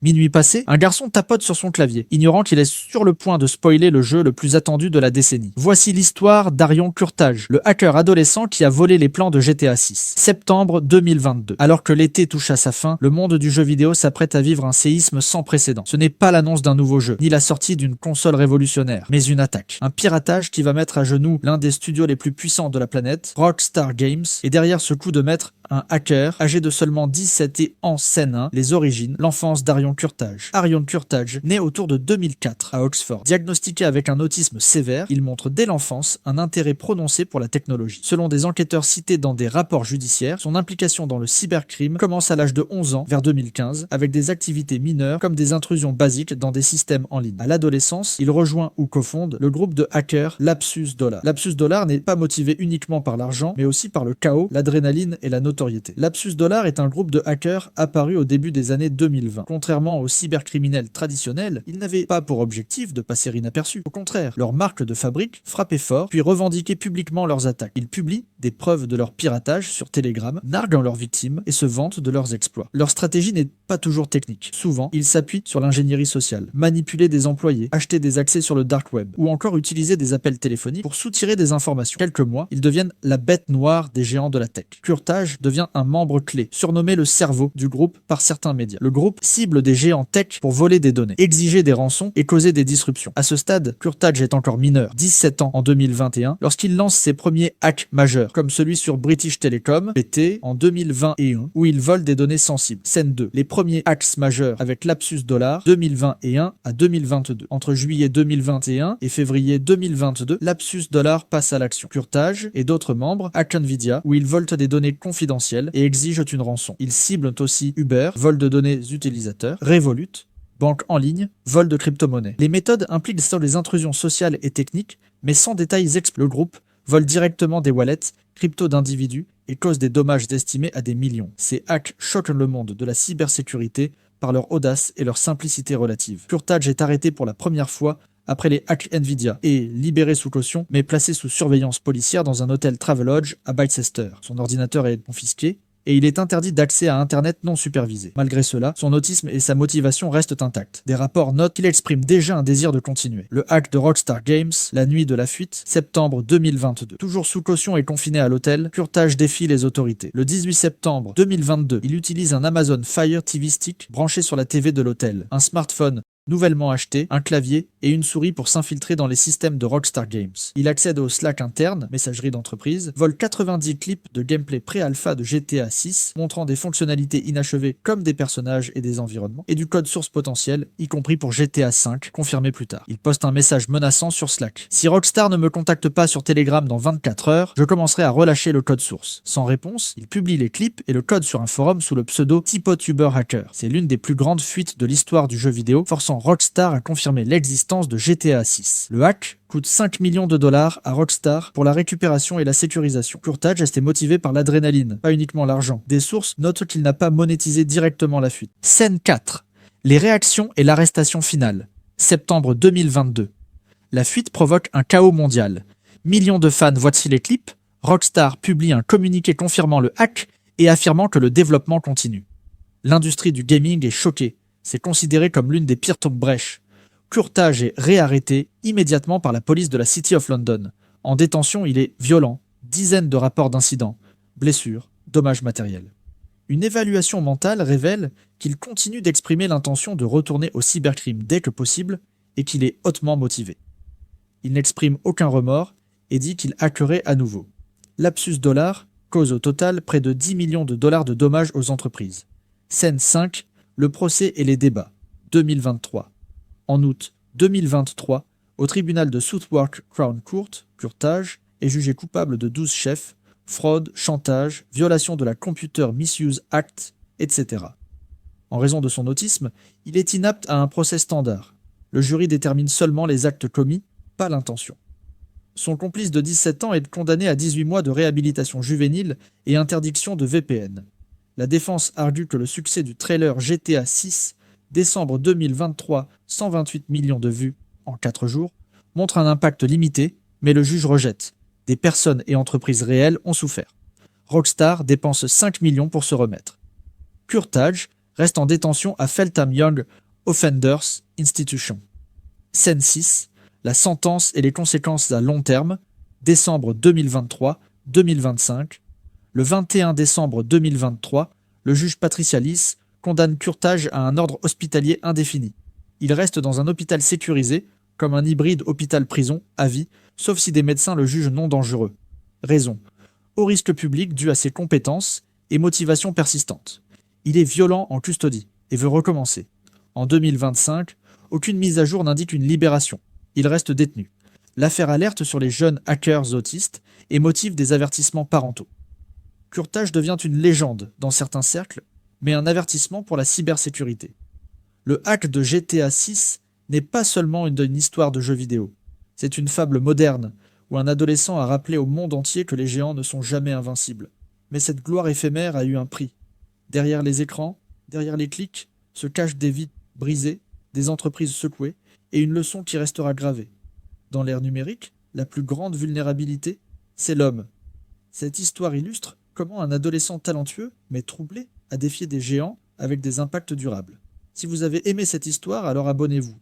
Minuit passé, un garçon tapote sur son clavier, ignorant qu'il est sur le point de spoiler le jeu le plus attendu de la décennie. Voici l'histoire d'Arion Kurtage, le hacker adolescent qui a volé les plans de GTA 6. Septembre 2022. Alors que l'été touche à sa fin, le monde du jeu vidéo s'apprête à vivre un séisme sans précédent. Ce n'est pas l'annonce d'un nouveau jeu, ni la sortie d'une console révolutionnaire, mais une attaque. Un piratage qui va mettre à genoux l'un des studios les plus puissants de la planète, Rockstar Games, et derrière ce coup de maître, un hacker âgé de seulement 17 et en scène 1, les origines, l'enfance d'Arion Kurtage. Arion Kurtage, né autour de 2004 à Oxford. Diagnostiqué avec un autisme sévère, il montre dès l'enfance un intérêt prononcé pour la technologie. Selon des enquêteurs cités dans des rapports judiciaires, son implication dans le cybercrime commence à l'âge de 11 ans, vers 2015, avec des activités mineures comme des intrusions basiques dans des systèmes en ligne. À l'adolescence, il rejoint ou cofonde le groupe de hackers Lapsus Dollar. Lapsus Dollar n'est pas motivé uniquement par l'argent, mais aussi par le chaos, l'adrénaline et la notoriété. Lapsus Dollar est un groupe de hackers apparu au début des années 2020. Contrairement aux cybercriminels traditionnels, ils n'avaient pas pour objectif de passer inaperçus. Au contraire, leur marque de fabrique frappait fort, puis revendiquait publiquement leurs attaques. Ils publient des preuves de leur piratage sur Telegram, narguant leurs victimes et se vantent de leurs exploits. Leur stratégie n'est pas toujours technique. Souvent, ils s'appuient sur l'ingénierie sociale, manipuler des employés, acheter des accès sur le dark web, ou encore utiliser des appels téléphoniques pour soutirer des informations. Quelques mois, ils deviennent la bête noire des géants de la tech. Kurtage devient un membre clé, surnommé le cerveau du groupe par certains médias. Le groupe cible des géants tech pour voler des données, exiger des rançons et causer des disruptions. À ce stade, Kurtage est encore mineur, 17 ans en 2021, lorsqu'il lance ses premiers hacks majeurs, comme celui sur British Telecom, PT, en 2021, où il vole des données sensibles. Scène 2. Les premiers hacks majeurs avec Lapsus Dollar, 2021 à 2022. Entre juillet 2021 et février 2022, Lapsus Dollar passe à l'action. Kurtage et d'autres membres hackent Nvidia, où ils volent des données confidentielles et exigent une rançon. Ils ciblent aussi Uber, vol de données utilisateurs, Revolut, banque en ligne, vol de crypto-monnaies. Les méthodes impliquent des intrusions sociales et techniques, mais sans détails explicites. Le groupe vole directement des wallets, crypto d'individus et cause des dommages estimés à des millions. Ces hacks choquent le monde de la cybersécurité par leur audace et leur simplicité relative. Kurtage est arrêté pour la première fois après les hacks Nvidia et libéré sous caution, mais placé sous surveillance policière dans un hôtel Travelodge à Bicester. Son ordinateur est confisqué et il est interdit d'accès à Internet non supervisé. Malgré cela, son autisme et sa motivation restent intacts. Des rapports notent qu'il exprime déjà un désir de continuer. Le hack de Rockstar Games, la nuit de la fuite, septembre 2022. Toujours sous caution et confiné à l'hôtel, Kurtage défie les autorités. Le 18 septembre 2022, il utilise un Amazon Fire TV Stick branché sur la TV de l'hôtel, un smartphone nouvellement acheté, un clavier et une souris pour s'infiltrer dans les systèmes de Rockstar Games. Il accède au Slack interne, messagerie d'entreprise, vole 90 clips de gameplay pré-alpha de GTA 6, montrant des fonctionnalités inachevées comme des personnages et des environnements, et du code source potentiel, y compris pour GTA 5, confirmé plus tard. Il poste un message menaçant sur Slack. Si Rockstar ne me contacte pas sur Telegram dans 24 heures, je commencerai à relâcher le code source. Sans réponse, il publie les clips et le code sur un forum sous le pseudo TypoTuber Hacker. C'est l'une des plus grandes fuites de l'histoire du jeu vidéo, forçant Rockstar a confirmé l'existence de GTA 6. Le hack coûte 5 millions de dollars à Rockstar pour la récupération et la sécurisation. Kurtage restait motivé par l'adrénaline, pas uniquement l'argent. Des sources notent qu'il n'a pas monétisé directement la fuite. Scène 4. Les réactions et l'arrestation finale. Septembre 2022. La fuite provoque un chaos mondial. Millions de fans voient-ils les clips. Rockstar publie un communiqué confirmant le hack et affirmant que le développement continue. L'industrie du gaming est choquée. C'est considéré comme l'une des pires brèches. Kurtage est réarrêté immédiatement par la police de la City of London. En détention, il est violent, dizaines de rapports d'incidents, blessures, dommages matériels. Une évaluation mentale révèle qu'il continue d'exprimer l'intention de retourner au cybercrime dès que possible et qu'il est hautement motivé. Il n'exprime aucun remords et dit qu'il hackerait à nouveau. Lapsus Dollar cause au total près de 10 millions de dollars de dommages aux entreprises. Scène 5. Le procès et les débats, 2023. En août 2023, au tribunal de Southwark Crown Court, Kurtage est jugé coupable de 12 chefs, fraude, chantage, violation de la Computer Misuse Act, etc. En raison de son autisme, il est inapte à un procès standard. Le jury détermine seulement les actes commis, pas l'intention. Son complice de 17 ans est condamné à 18 mois de réhabilitation juvénile et interdiction de VPN. La défense argue que le succès du trailer GTA 6, décembre 2023, 128 millions de vues en 4 jours, montre un impact limité, mais le juge rejette. Des personnes et entreprises réelles ont souffert. Rockstar dépense 5 millions pour se remettre. Kurtage reste en détention à Feltham Young Offenders Institution. Scène 6. La sentence et les conséquences à long terme. Décembre 2023-2025. Le 21 décembre 2023, le juge Patricia Lees condamne Kurtage à un ordre hospitalier indéfini. Il reste dans un hôpital sécurisé, comme un hybride hôpital-prison, à vie, sauf si des médecins le jugent non dangereux. Raison. Haut risque public dû à ses compétences et motivation persistante. Il est violent en custodie et veut recommencer. En 2025, aucune mise à jour n'indique une libération. Il reste détenu. L'affaire alerte sur les jeunes hackers autistes et motive des avertissements parentaux. Kurtage devient une légende dans certains cercles, mais un avertissement pour la cybersécurité. Le hack de GTA 6 n'est pas seulement une histoire de jeu vidéo. C'est une fable moderne, où un adolescent a rappelé au monde entier que les géants ne sont jamais invincibles. Mais cette gloire éphémère a eu un prix. Derrière les écrans, derrière les clics, se cachent des vies brisées, des entreprises secouées, et une leçon qui restera gravée. Dans l'ère numérique, la plus grande vulnérabilité, c'est l'homme. Cette histoire illustre comment un adolescent talentueux, mais troublé, a défié des géants avec des impacts durables. Si vous avez aimé cette histoire, alors abonnez-vous.